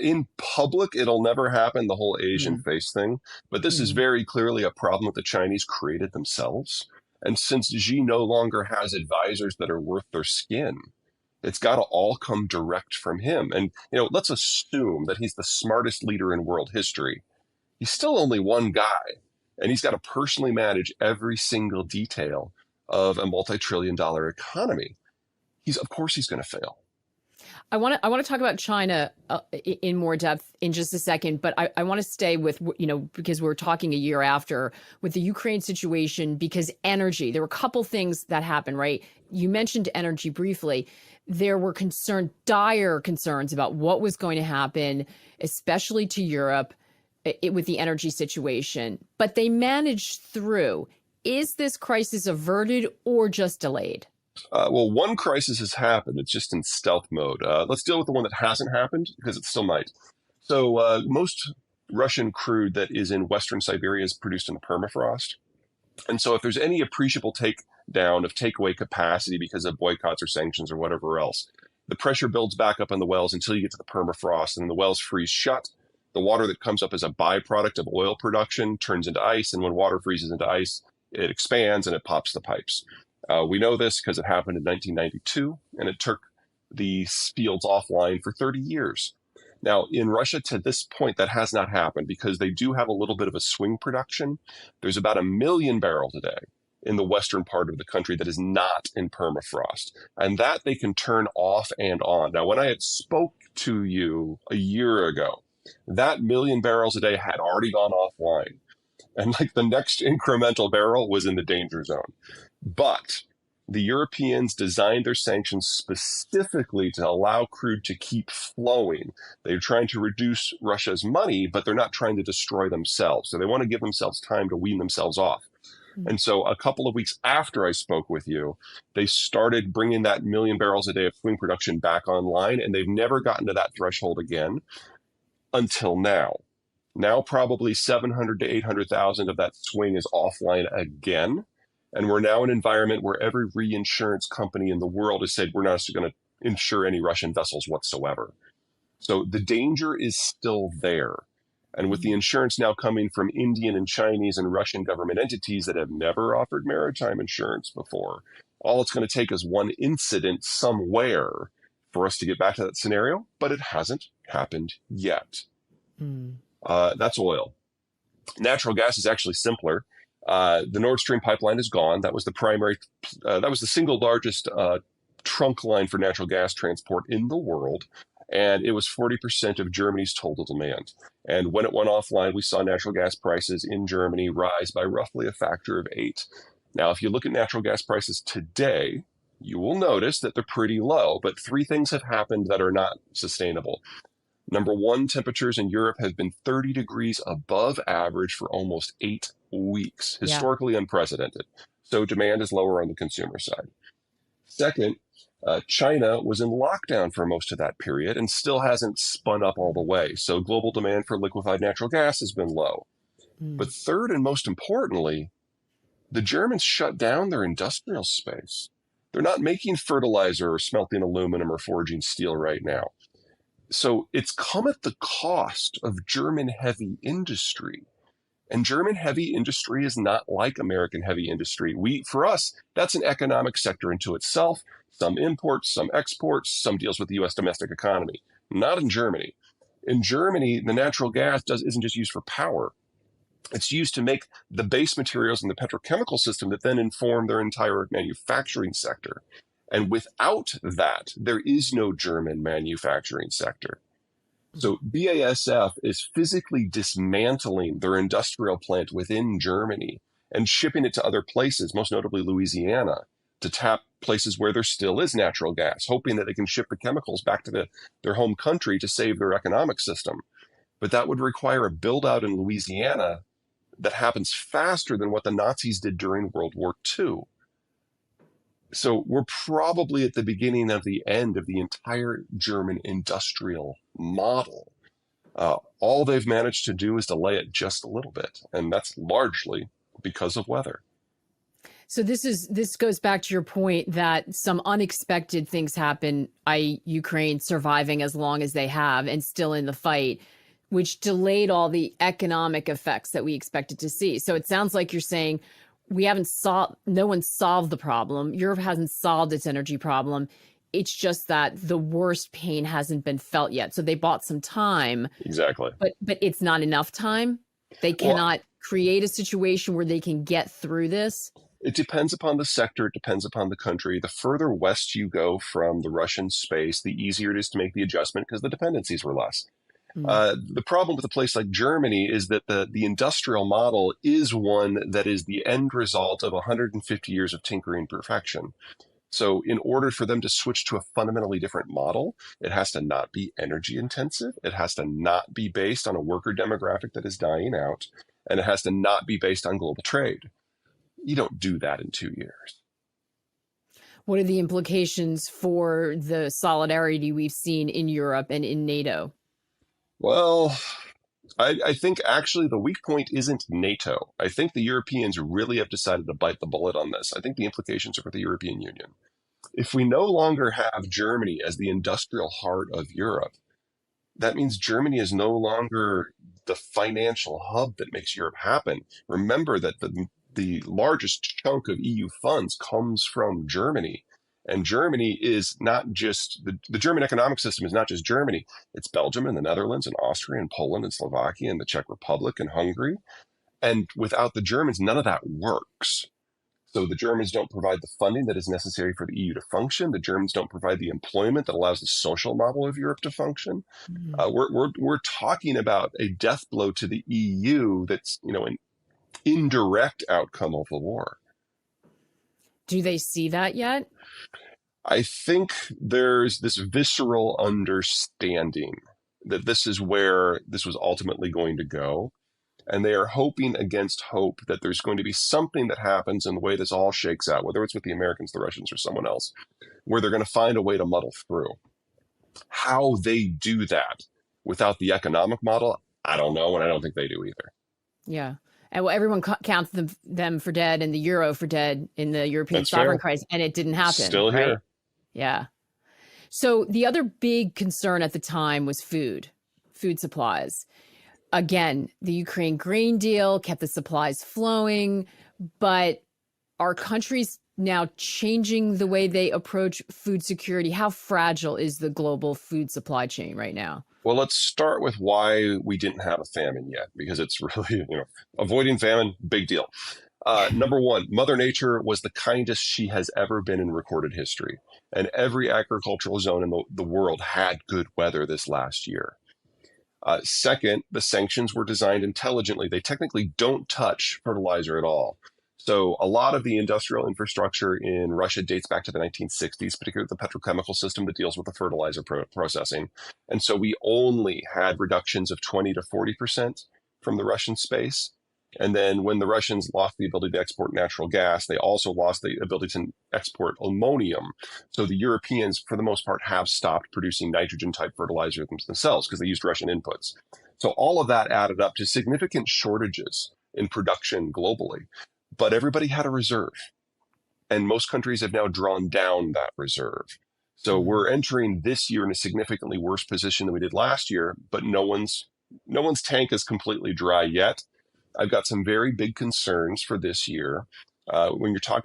In public, it'll never happen, the whole Asian Mm-hmm. face thing. But this is very clearly a problem that the Chinese created themselves. And since Xi no longer has advisors that are worth their skin, it's got to all come direct from him. And, let's assume that he's the smartest leader in world history. He's still only one guy, and he's got to personally manage every single detail of a multi-trillion-dollar economy. Of course he's going to fail. I want to talk about China in more depth in just a second, but I want to stay with, because we're talking a year after with the Ukraine situation, because energy, there were a couple things that happened, right? You mentioned energy briefly. There were dire concerns about what was going to happen, especially to Europe with the energy situation, but they managed through. Is this crisis averted or just delayed? Well, one crisis has happened. It's just in stealth mode. Let's deal with the one that hasn't happened because it still might. So most Russian crude that is in Western Siberia is produced in the permafrost. And so if there's any appreciable takedown of takeaway capacity because of boycotts or sanctions or whatever else, the pressure builds back up in the wells until you get to the permafrost, and then the wells freeze shut. The water that comes up as a byproduct of oil production turns into ice, and when water freezes into ice, it expands and it pops the pipes. We know this because it happened in 1992, and it took the fields offline for 30 years. Now, in Russia, to this point, that has not happened because they do have a little bit of a swing production. There's about 1 million barrels a day in the western part of the country that is not in permafrost, and that they can turn off and on. Now, when I had spoke to you a year ago, that 1 million barrels a day had already gone offline, and like the next incremental barrel was in the danger zone. But the Europeans designed their sanctions specifically to allow crude to keep flowing. They're trying to reduce Russia's money, but they're not trying to destroy themselves. So they want to give themselves time to wean themselves off. And so a couple of weeks after I spoke with you, they started bringing that 1 million barrels a day of swing production back online, and they've never gotten to that threshold again until now. Now probably 700 to 800,000 of that swing is offline again. And we're now in an environment where every reinsurance company in the world has said we're not going to insure any Russian vessels whatsoever. So the danger is still there. And with the insurance now coming from Indian and Chinese and Russian government entities that have never offered maritime insurance before, all it's going to take is one incident somewhere for us to get back to that scenario, but it hasn't happened yet. That's oil. Natural gas is actually simpler. The Nord Stream pipeline is gone. That was the single largest trunk line for natural gas transport in the world, and it was 40% of Germany's total demand. And when it went offline, we saw natural gas prices in Germany rise by roughly a factor of 8. Now, if you look at natural gas prices today, you will notice that they're pretty low, but 3 things have happened that are not sustainable. Number one, temperatures in Europe have been 30 degrees above average for almost 8 weeks, historically unprecedented. So demand is lower on the consumer side. Second, China was in lockdown for most of that period and still hasn't spun up all the way. So global demand for liquefied natural gas has been low. But third, and most importantly, the Germans shut down their industrial space. They're not making fertilizer or smelting aluminum or forging steel right now. So it's come at the cost of German heavy industry. And German heavy industry is not like American heavy industry. For us, that's an economic sector into itself. Some imports, some exports, some deals with the U.S. domestic economy. Not in Germany. In Germany, the natural gas isn't just used for power. It's used to make the base materials in the petrochemical system that then inform their entire manufacturing sector. And without that, there is no German manufacturing sector. So BASF is physically dismantling their industrial plant within Germany and shipping it to other places, most notably Louisiana, to tap places where there still is natural gas, hoping that they can ship the chemicals back to their home country to save their economic system. But that would require a build out in Louisiana that happens faster than what the Nazis did during World War II. So we're probably at the beginning of the end of the entire German industrial model. All they've managed to do is delay it just a little bit, and that's largely because of weather. So this goes back to your point that some unexpected things happen, i.e. Ukraine surviving as long as they have and still in the fight, which delayed all the economic effects that we expected to see. So it sounds like you're saying we haven't solved, no one solved the problem. Europe hasn't solved its energy problem. It's just that the worst pain hasn't been felt yet. So they bought some time, Exactly. but it's not enough time. They Well, cannot create a situation where they can get through this. it depends upon the sector. It depends upon the country. The further west you go from the Russian space, the easier it is to make the adjustment because the dependencies were less. Mm. The problem with a place like Germany is that the industrial model is one that is the end result of 150 years of tinkering perfection. So in order for them to switch to a fundamentally different model, it has to not be energy intensive. It has to not be based on a worker demographic that is dying out. And it has to not be based on global trade. You don't do that in 2 years. What are the implications for the solidarity we've seen in Europe and in NATO? Well, I think actually the weak point isn't NATO. I think the Europeans really have decided to bite the bullet on this. I think the implications are for the European Union. If we no longer have Germany as the industrial heart of Europe, that means Germany is no longer the financial hub that makes Europe happen. Remember that the largest chunk of EU funds comes from Germany. And Germany is not just the German economic system is not just Germany. It's Belgium and the Netherlands and Austria and Poland and Slovakia and the Czech Republic and Hungary. And without the Germans, none of that works. So the Germans don't provide the funding that is necessary for the EU to function. The Germans don't provide the employment that allows the social model of Europe to function. Mm. We're talking about a death blow to the EU that's an indirect outcome of the war. Do they see that yet? I think there's this visceral understanding that this is where this was ultimately going to go. And they are hoping against hope that there's going to be something that happens in the way this all shakes out, whether it's with the Americans, the Russians, or someone else, where they're going to find a way to muddle through. How they do that without the economic model, I don't know, and I don't think they do either. Yeah. And well, everyone counts them for dead and the euro for dead in the European That's sovereign fair. crisis, and it didn't happen, Still right? here. Yeah. So the other big concern at the time was food supplies. Again, the Ukraine grain deal kept the supplies flowing, but are countries now changing the way they approach food security? How fragile is the global food supply chain right now? Well, let's start with why we didn't have a famine yet, because it's really, avoiding famine, big deal. Number one, Mother Nature was the kindest she has ever been in recorded history. And every agricultural zone in the world had good weather this last year. Second, the sanctions were designed intelligently. They technically don't touch fertilizer at all. So a lot of the industrial infrastructure in Russia dates back to the 1960s, particularly the petrochemical system that deals with the fertilizer processing. And so we only had reductions of 20 to 40% from the Russian space. And then when the Russians lost the ability to export natural gas, they also lost the ability to export ammonium. So the Europeans, for the most part, have stopped producing nitrogen-type fertilizer themselves because they used Russian inputs. So all of that added up to significant shortages in production globally. But everybody had a reserve. And most countries have now drawn down that reserve. So we're entering this year in a significantly worse position than we did last year, but no one's tank is completely dry yet. I've got some very big concerns for this year. When you're talking